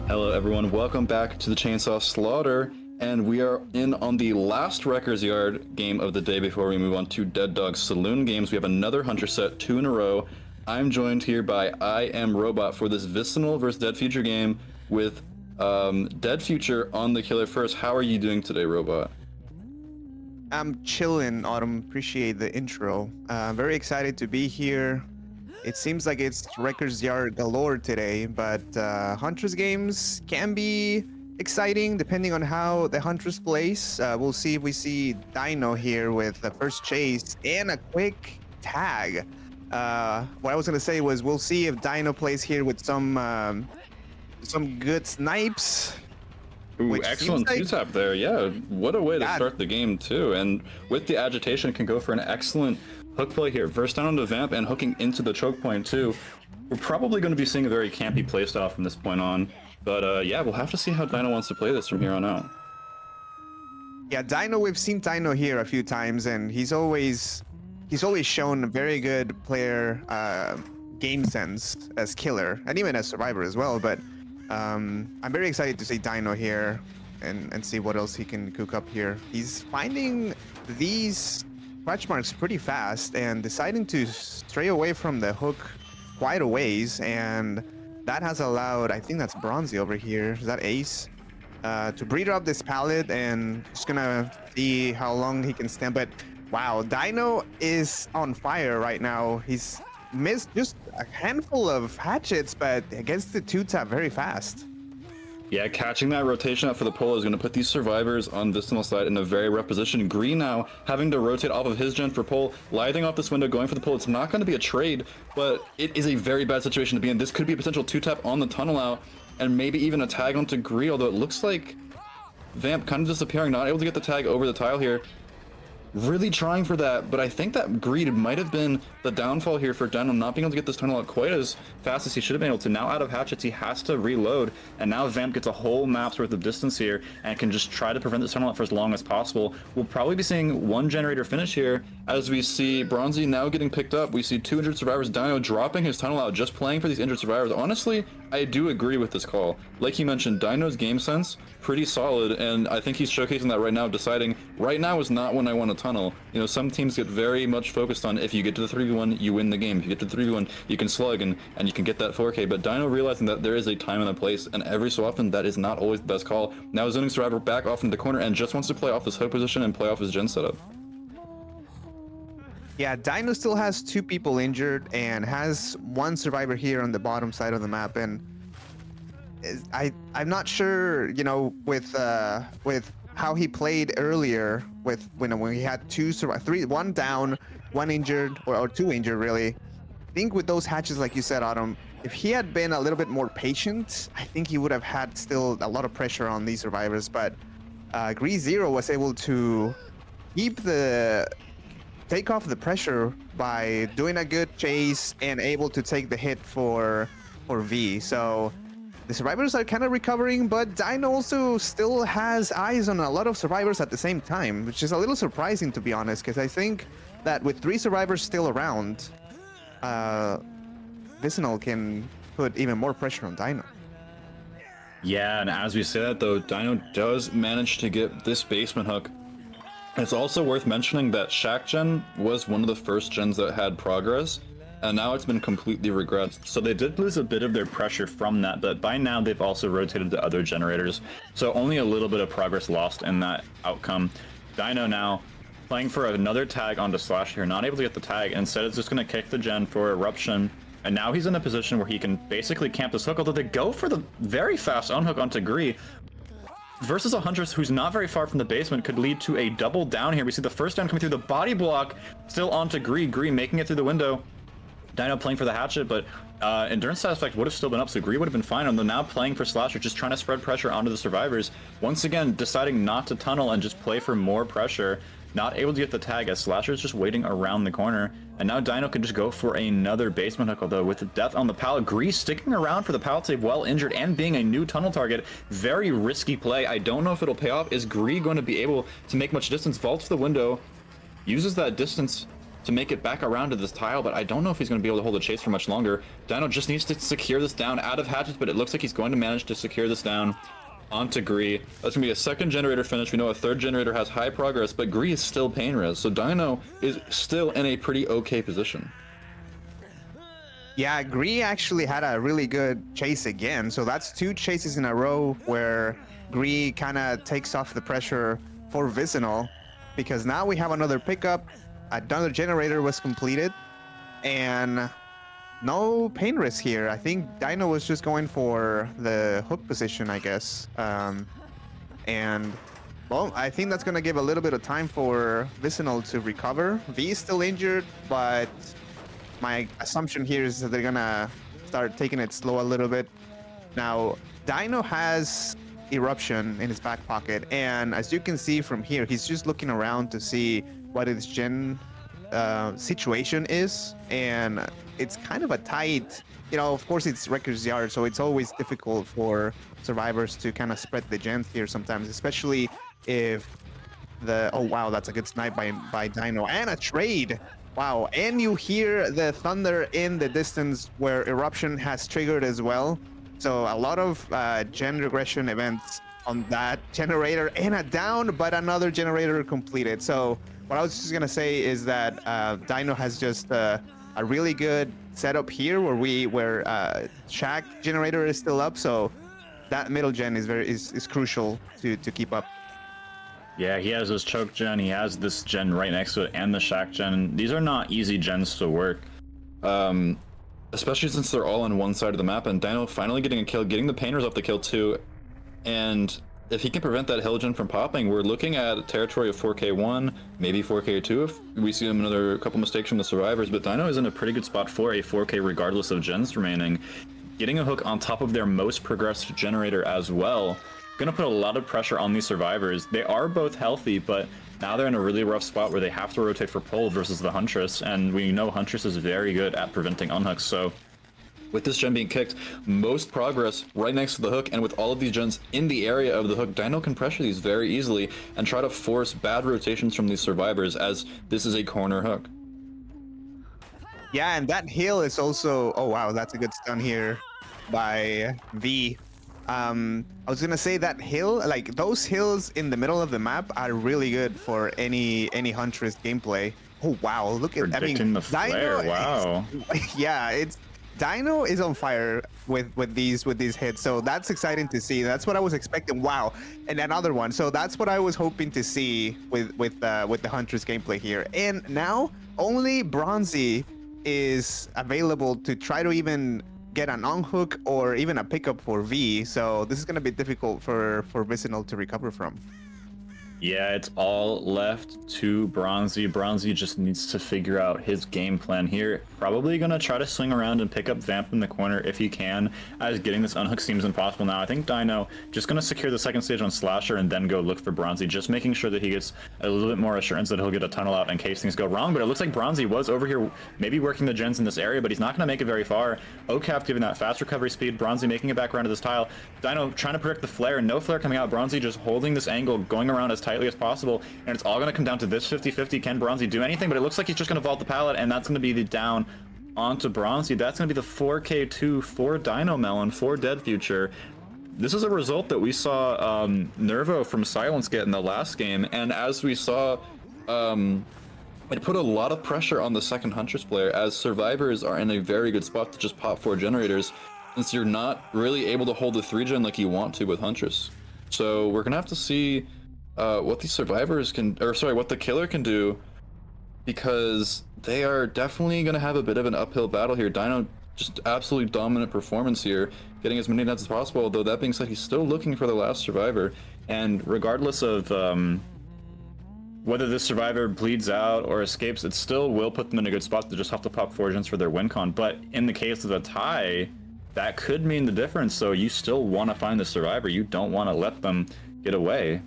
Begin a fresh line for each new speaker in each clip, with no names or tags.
Hello, everyone. Welcome back to the Chainsaw Slaughter, and we are in on the last Wrecker's Yard game of the day before we move on to Dead Dog Saloon games. We have another Hunter set, 2 in a row. I'm joined here by I Am Robot for this Vicinal versus Dead Future game with Dead Future on the killer first. How are you doing today, Robot?
I'm chilling, Autumn. Appreciate the intro. Very excited to be here. It seems like it's Wrecker's Yard galore today, but Huntress games can be exciting depending on how the Huntress plays. We'll see if we see Dino here with the first chase and a quick tag. What I was gonna say was we'll see if Dino plays here with some good snipes.
Ooh, excellent
like,
two-tap there. Yeah, what a way to start the game, too. And with the agitation, can go for an excellent hook play here. First down on the vamp and hooking into the choke point, too. We're probably going to be seeing a very campy playstyle from this point on. But yeah, we'll have to see how Dino wants to play this from here on out.
Yeah, Dino, we've seen Dino here a few times, and he's always shown a very good player game sense as killer, and even as survivor as well. But I'm very excited to see Dino here and see what else he can cook up here. He's finding these scratch marks pretty fast and deciding to stray away from the hook quite a ways, and that has allowed, I think that's Bronzy over here, is that Ace? To breeder up this pallet and just gonna see how long he can stand. But wow, Dino is on fire right now. He's missed just a handful of hatchets, but gets the two-tap very fast.
Yeah, catching that rotation out for the pull is going to put these survivors on Vicinal side in a very rough position. Green now having to rotate off of his gen for pull, lighting off this window, going for the pull. It's not going to be a trade, but it is a very bad situation to be in. This could be a potential two-tap on the tunnel out, and maybe even a tag onto Gree, although it looks like Vamp kind of disappearing, not able to get the tag over the tile here. Really trying for that, but I think that greed might have been the downfall here for Dino, not being able to get this tunnel out quite as fast as he should have been able to. Now out of hatchets, he has to reload, and now Vamp gets a whole map's worth of distance here and can just try to prevent this tunnel out for as long as possible. We'll probably be seeing one generator finish here as we see Bronzy now getting picked up. We see 2 injured survivors, Dino dropping his tunnel out, just playing for these injured survivors. Honestly, I do agree with this call. Like you mentioned, Dino's game sense, pretty solid, and I think he's showcasing that right now, deciding right now is not when I want to tunnel. You know, some teams get very much focused on if you get to the 3v1, you win the game. If you get to the 3v1, you can slug and you can get that 4K. But Dino realizing that there is a time and a place, and every so often that is not always the best call. Now zoning survivor back off into the corner and just wants to play off this hook position and play off his gen setup.
Yeah, Dino still has 2 people injured and has 1 survivor here on the bottom side of the map, and I'm not sure, you know, with how he played earlier with when he had 2 survivors, 1 down, 1 injured, or 2 injured really. I think with those hatches, like you said, Autumn, if he had been a little bit more patient, I think he would have had still a lot of pressure on these survivors. But Gree Zero was able to take off the pressure by doing a good chase and able to take the hit for V. So the survivors are kind of recovering, but Dino also still has eyes on a lot of survivors at the same time, which is a little surprising, to be honest, because I think that with 3 survivors still around, Vicinal can put even more pressure on Dino.
Yeah, and as we say that though, Dino does manage to get this basement hook. It's also worth mentioning that Shack Gen was one of the first gens that had progress, and now it's been completely regressed. So they did lose a bit of their pressure from that, but by now they've also rotated to other generators. So only a little bit of progress lost in that outcome. Dino now playing for another tag onto Slash here, not able to get the tag. Instead, it's just going to kick the gen for Eruption. And now he's in a position where he can basically camp this hook, although they go for the very fast unhook onto Gree. Versus a Huntress who's not very far from the basement could lead to a double down here. We see the first down coming through the body block, still onto Gree. Gree making it through the window. Dino playing for the hatchet, but Endurance Stat Effect would have still been up, so Gree would have been fine. And they're now playing for Slasher, just trying to spread pressure onto the survivors. Once again, deciding not to tunnel and just play for more pressure. Not able to get the tag as Slasher's just waiting around the corner. And now Dino can just go for another basement hook, although with the death on the pallet, Gree sticking around for the pallet save while injured and being a new tunnel target. Very risky play. I don't know if it'll pay off. Is Gree going to be able to make much distance? Vaults the window, uses that distance to make it back around to this tile, but I don't know if he's going to be able to hold the chase for much longer. Dino just needs to secure this down out of hatches, but it looks like he's going to manage to secure this down onto Gree. That's going to be a second generator finish. We know a third generator has high progress, but Gree is still pain res, so Dino is still in a pretty okay position.
Yeah, Gree actually had a really good chase again. So that's 2 chases in a row where Gree kind of takes off the pressure for Vicinal, because now we have another pickup. Another generator was completed, and no pain risk here. I think Dino was just going for the hook position, I guess. And well, I think that's going to give a little bit of time for Vicinal to recover. V is still injured, but my assumption here is that they're gonna start taking it slow a little bit. Now, Dino has Eruption in his back pocket, and as you can see from here, he's just looking around to see what his gen situation is, and it's kind of a tight, you know, of course it's Wrecker's Yard, so it's always difficult for survivors to kind of spread the gens here sometimes, especially if the, oh wow, that's a good snipe by Dino, and a trade. Wow, and you hear the thunder in the distance where Eruption has triggered as well. So a lot of gen regression events on that generator, and a down, but another generator completed. So what I was just gonna say is that Dino has just a really good setup here where Shack generator is still up. So that middle gen is crucial to keep up.
Yeah, he has his choke gen, he has this gen right next to it, and the Shack gen. These are not easy gens to work. Especially since they're all on one side of the map, and Dino finally getting a kill, getting the painters off the kill too. And if he can prevent that hill gen from popping, we're looking at a territory of 4K1, maybe 4K2 if we see another couple mistakes from the survivors, but Dino is in a pretty good spot for a 4K regardless of gens remaining. Getting a hook on top of their most progressed generator as well, gonna put a lot of pressure on these survivors. They are both healthy, but now they're in a really rough spot where they have to rotate for pull versus the Huntress, and we know Huntress is very good at preventing unhooks, so with this gen being kicked, most progress right next to the hook, and with all of these gens in the area of the hook, Dino can pressure these very easily and try to force bad rotations from these survivors, as this is a corner hook.
Yeah, and that hill is also, oh wow, that's a good stun here by V. I was gonna say that hill, like those hills in the middle of the map are really good for any Huntress gameplay. Oh wow, look at,
Predicting the flare,
Dino
wow.
yeah, it's Dino is on fire with these hits, so that's exciting to see. That's what I was expecting. Wow, and another one. So that's what I was hoping to see with the Huntress gameplay here. And now only Bronzy is available to try to even get an unhook or even a pickup for V, so this is going to be difficult for Vicinal to recover from.
Yeah, it's all left to Bronzy. Bronzy just needs to figure out his game plan here. Probably gonna try to swing around and pick up Vamp in the corner if he can, as getting this unhook seems impossible now. I think Dino just gonna secure the second stage on Slasher and then go look for Bronzy, just making sure that he gets a little bit more assurance that he'll get a tunnel out in case things go wrong. But it looks like Bronzy was over here maybe working the gens in this area, but he's not gonna make it very far. Ocap giving that fast recovery speed, Bronzy making it back around to this tile. Dino trying to predict the flare, no flare coming out. Bronzy just holding this angle, going around as tightly as possible, and it's all going to come down to this 50-50. Can Bronzy do anything? But it looks like he's just going to vault the pallet, and that's going to be the down onto Bronzy. That's going to be the 4K2 for Dino Melon for Dead Future. This is a result that we saw Nervo from Silence get in the last game, and as we saw, it put a lot of pressure on the second Huntress player, as survivors are in a very good spot to just pop 4 generators, since you're not really able to hold the 3-gen like you want to with Huntress. So we're going to have to see what these survivors can, or sorry, what the killer can do, because they are definitely going to have a bit of an uphill battle here. Dino just absolutely dominant performance here, getting as many nets as possible, though that being said, he's still looking for the last survivor, and regardless of whether this survivor bleeds out or escapes, it still will put them in a good spot to just have to pop 4 gens for their win con. But in the case of a tie, that could mean the difference, so you still want to find the survivor. You don't want to let them get away.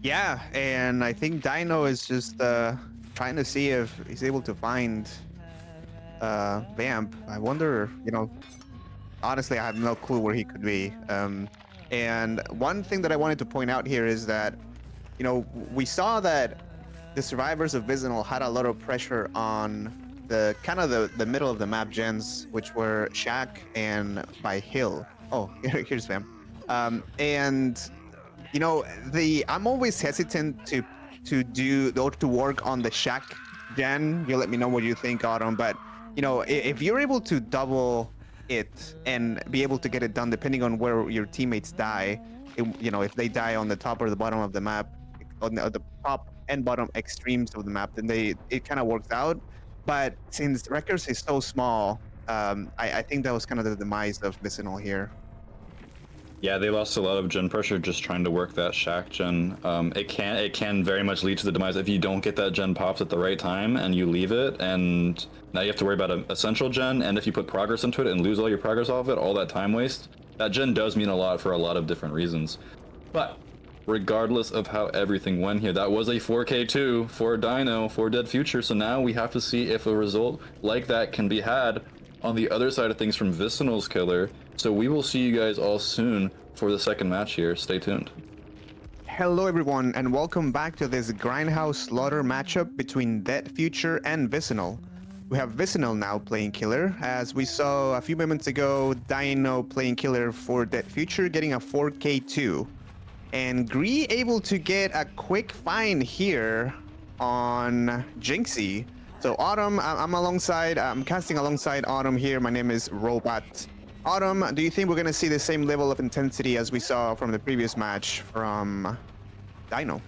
Yeah, and I think Dino is just trying to see if he's able to find Vamp. I wonder, you know, honestly, I have no clue where he could be. And one thing that I wanted to point out here is that, you know, we saw that the survivors of Vicinal had a lot of pressure on the kind of the middle of the map gens, which were Shack and by Hill. Oh, here's Fam. And you know, I'm always hesitant to do or to work on the Shack gen. You let me know what you think, Autumn. But you know, if you're able to double it and be able to get it done, depending on where your teammates die, you know, if they die on the top or the bottom of the map, on the top and bottom extremes of the map, then it kind of works out. But since Records is so small, I think that was kind of the demise of Vicinal here.
Yeah, they lost a lot of gen pressure just trying to work that Shack gen. It can very much lead to the demise if you don't get that gen pops at the right time and you leave it, and now you have to worry about an essential gen, and if you put progress into it and lose all your progress off it, all that time waste, that gen does mean a lot for a lot of different reasons. But regardless of how everything went here, that was a 4K2 for Dino, for Dead Future, so now we have to see if a result like that can be had on the other side of things from Vicinal's killer. So we will see you guys all soon for the second match here. Stay tuned.
Hello everyone, and welcome back to this Grindhouse Slaughter matchup between Dead Future and Vicinal. We have Vicinal now playing killer, as we saw a few moments ago, Dino playing killer for Dead Future, getting a 4K2. And Gree able to get a quick find here on Jinxie. So Autumn, I'm casting alongside Autumn here. My name is Robot. Autumn, do you think we're going to see the same level of intensity as we saw from the previous match from Dino?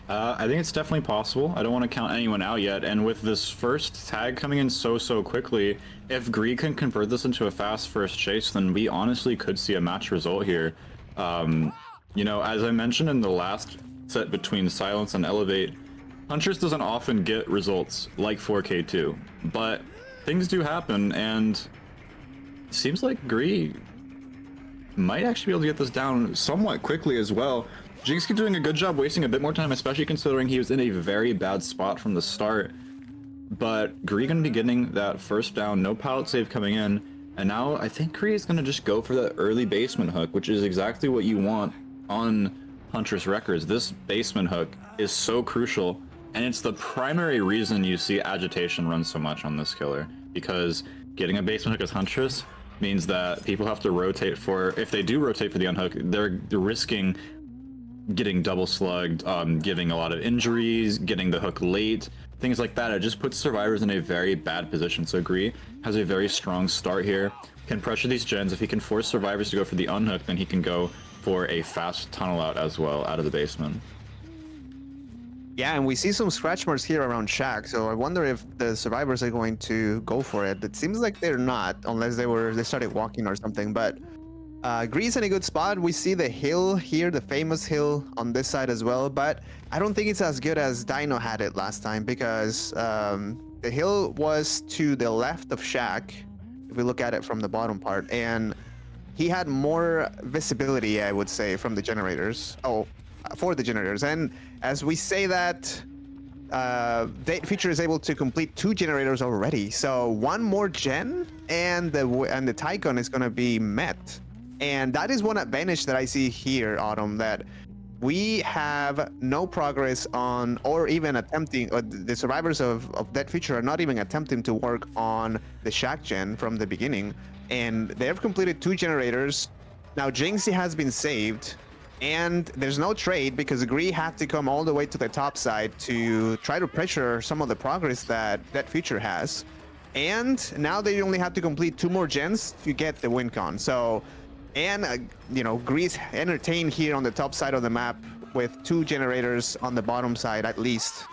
I think it's definitely possible. I don't want to count anyone out yet. And with this first tag coming in so quickly, if Gree can convert this into a fast first chase, then we honestly could see a match result here. You know, as I mentioned in the last set between Silence and Elevate, Huntress doesn't often get results like 4K2, but things do happen, and it seems like Gree might actually be able to get this down somewhat quickly as well. Jinxie doing a good job wasting a bit more time, especially considering he was in a very bad spot from the start. But Gree gonna be getting that first down, no pallet save coming in, and now I think Gree is gonna just go for that early basement hook, which is exactly what you want on Huntress Records. This basement hook is so crucial, and it's the primary reason you see agitation run so much on this killer, because getting a basement hook as Huntress means that people have to rotate for, if they do rotate for the unhook, they're risking getting double slugged, giving a lot of injuries, getting the hook late, things like that. It just puts survivors in a very bad position. So Gree has a very strong start here, can pressure these gens. If he can force survivors to go for the unhook, then he can go for a fast tunnel out as well out of the basement.
Yeah, and we see some scratch marks here around Shack, so I wonder if the survivors are going to go for it. It seems like they're not, unless they started walking or something, but Gree's in a good spot. We see the hill here, the famous hill on this side as well, but I don't think it's as good as Dino had it last time, because the hill was to the left of Shack, if we look at it from the bottom part, and he had more visibility, I would say, from the generators. For the generators, and as we say that, Dead Future is able to complete 2 generators already. So one more gen, and the Tycoon is going to be met. And that is one advantage that I see here, Autumn, that we have no progress on, or even attempting, or the survivors of Dead Future are not even attempting to work on the Shack gen from the beginning, and they've completed 2 generators. Now Jinxie has been saved, and there's no trade because Gree had to come all the way to the top side to try to pressure some of the progress that Dead Future has. And now they only have to complete 2 more gens to get the win con. So, and you know, Gree's entertained here on the top side of the map with 2 generators on the bottom side at least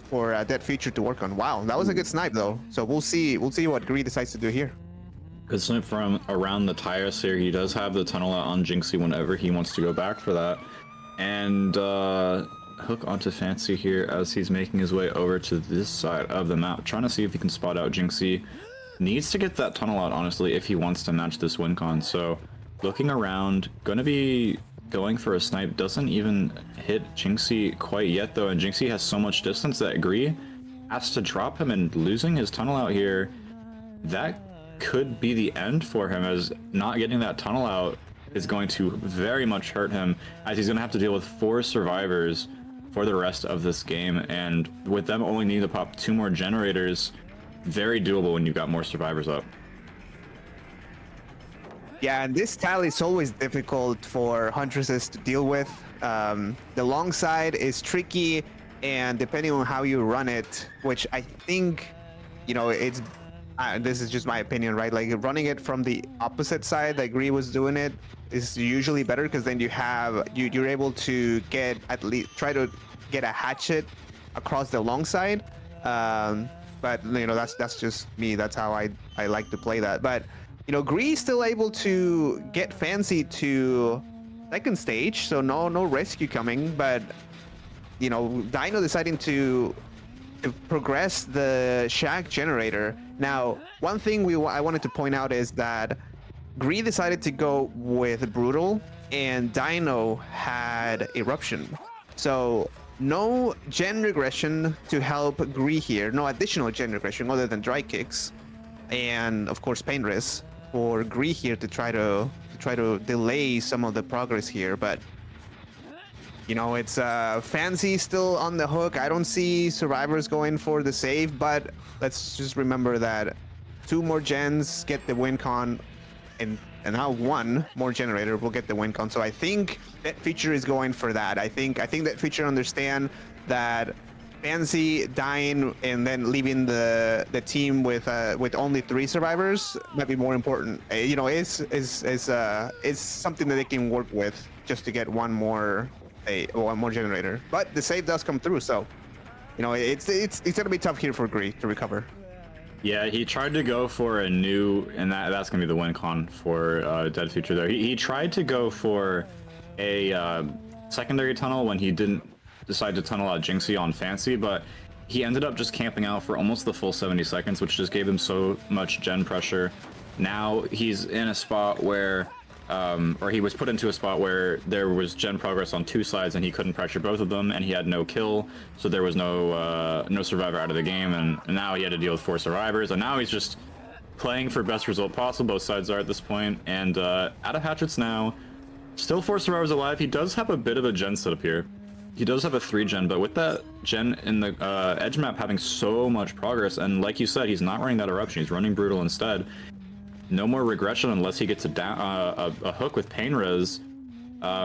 for Dead Future to work on. Wow, that was a good snipe though. So we'll see what Gree decides to do here.
Good snipe from around the tires here. He does have the tunnel out on Jinxie whenever he wants to go back for that. And hook onto Fancy here as he's making his way over to this side of the map, trying to see if he can spot out Jinxie. Needs to get that tunnel out, honestly, if he wants to match this win con. So looking around, gonna be going for a snipe. Doesn't even hit Jinxie quite yet though, and Jinxie has so much distance that Gree has to drop him, and losing his tunnel out here, that could be the end for him, as not getting that tunnel out is going to very much hurt him, as he's going to have to deal with 4 survivors for the rest of this game. And with them only needing to pop 2 more generators, very doable when you've got more survivors up.
Yeah, and this tile is always difficult for Huntresses to deal with. The long side is tricky, and depending on how you run it, which I think, you know, it's this is just my opinion, right? Like running it from the opposite side, like Gree was doing it, is usually better because then you're able to get at least try to get a hatchet across the long side. But you know, that's just me. That's how I like to play that. But you know, Gree still able to get Fancy to second stage, so no rescue coming. But you know, Dino deciding to progress the Shack generator. Now, one thing I wanted to point out is that Gree decided to go with Brutal, and Dino had Eruption. So no gen regression to help Gree here. No additional gen regression other than Dry Kicks, and of course Pain Risk for Gree here to try to delay some of the progress here. But you know, it's Fancy still on the hook. I don't see survivors going for the save, but let's just remember that 2 more gens get the win con, and now 1 more generator will get the win con. So I think that feature is going for that. I think that feature understand that Fancy dying and then leaving the team with only 3 survivors might be more important. You know, is something that they can work with just to get one more generator. But the save does come through, so you know, it's gonna be tough here for Gree to recover.
Yeah, he tried to go for a new, and that's gonna be the win con for Dead Future there. He tried to go for a secondary tunnel when he didn't decide to tunnel out Jinxie on Fancy, but he ended up just camping out for almost the full 70 seconds, which just gave him so much gen pressure. Now he's in a spot where or he was put into a spot where there was gen progress on 2 sides and he couldn't pressure both of them, and he had no kill, so there was no survivor out of the game, and now he had to deal with 4 survivors, and now he's just playing for best result possible. Both sides are at this point, and out of hatchets now, still 4 survivors alive. He does have a bit of a gen setup here. He does have a 3 gen, but with that gen in the edge map having so much progress, and like you said, he's not running that eruption, he's running brutal instead. No more regression unless he gets a hook with Pain Res,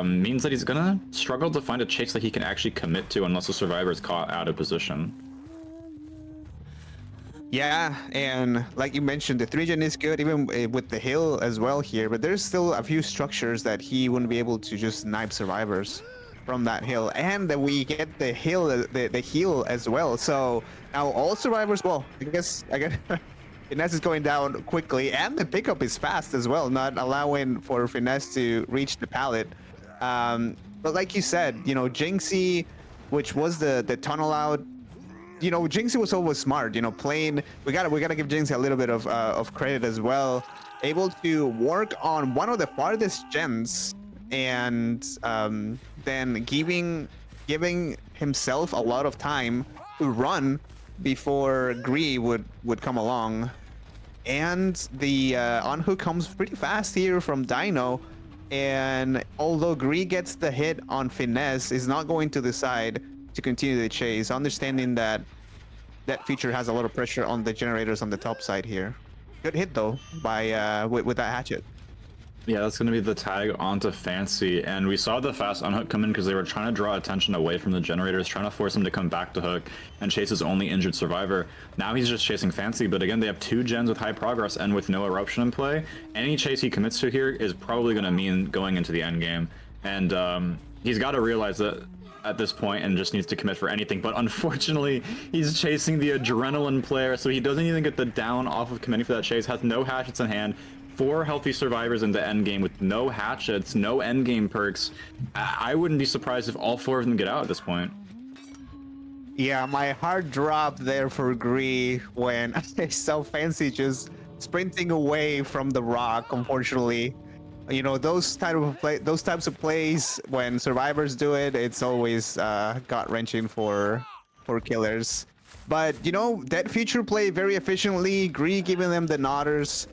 means that he's gonna struggle to find a chase that he can actually commit to unless the survivor is caught out of position.
Yeah, and like you mentioned, the 3 gen is good, even with the hill as well here, but there's still a few structures that he wouldn't be able to just snipe survivors from that hill, and that we get the hill, the heal as well. So now all survivors, well, I guess Finesse is going down quickly, and the pickup is fast as well, not allowing for Finesse to reach the pallet. But like you said, you know, Jinxie, which was the tunnel out, you know, Jinxie was always smart, you know, playing, we gotta give Jinxie a little bit of credit as well, able to work on one of the farthest gens, and then giving himself a lot of time to run before Gree would come along. And the unhook comes pretty fast here from Dino, and although Gree gets the hit on Finesse, is not going to decide to continue the chase, understanding that that feature has a lot of pressure on the generators on the top side here. Good hit though by with that hatchet.
Yeah, that's going to be the tag onto Fancy, and we saw the fast unhook come in because they were trying to draw attention away from the generators, trying to force him to come back to hook and chase his only injured survivor. Now he's just chasing Fancy, but again, they have 2 gens with high progress and with no eruption in play. Any chase he commits to here is probably going to mean going into the end game, and he's got to realize that at this point and just needs to commit for anything. But unfortunately, he's chasing the adrenaline player, so he doesn't even get the down off of committing for that chase, has no hatchets in hand. 4 healthy survivors in the end game with no hatchets, no end game perks. I wouldn't be surprised if all 4 of them get out at this point.
Yeah, my heart dropped there for Gree when I saw Fancy just sprinting away from the rock. Unfortunately, you know, those types of plays when survivors do it, it's always gut wrenching for killers. But you know, that feature play very efficiently. Gree giving them the nodders.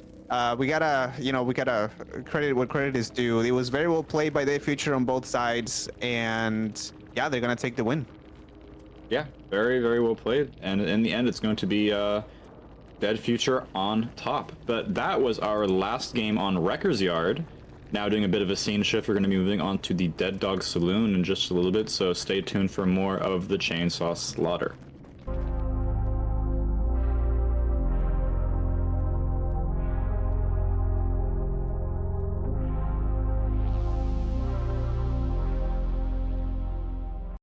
We gotta credit what credit is due. It was very well played by their future on both sides, and yeah, they're gonna take the win.
Yeah, very, very well played. And in the end, it's going to be Dead Future on top. But that was our last game on Wrecker's Yard. Now doing a bit of a scene shift, we're going to be moving on to the Dead Dog Saloon in just a little bit, so stay tuned for more of the Chainsaw Slaughter.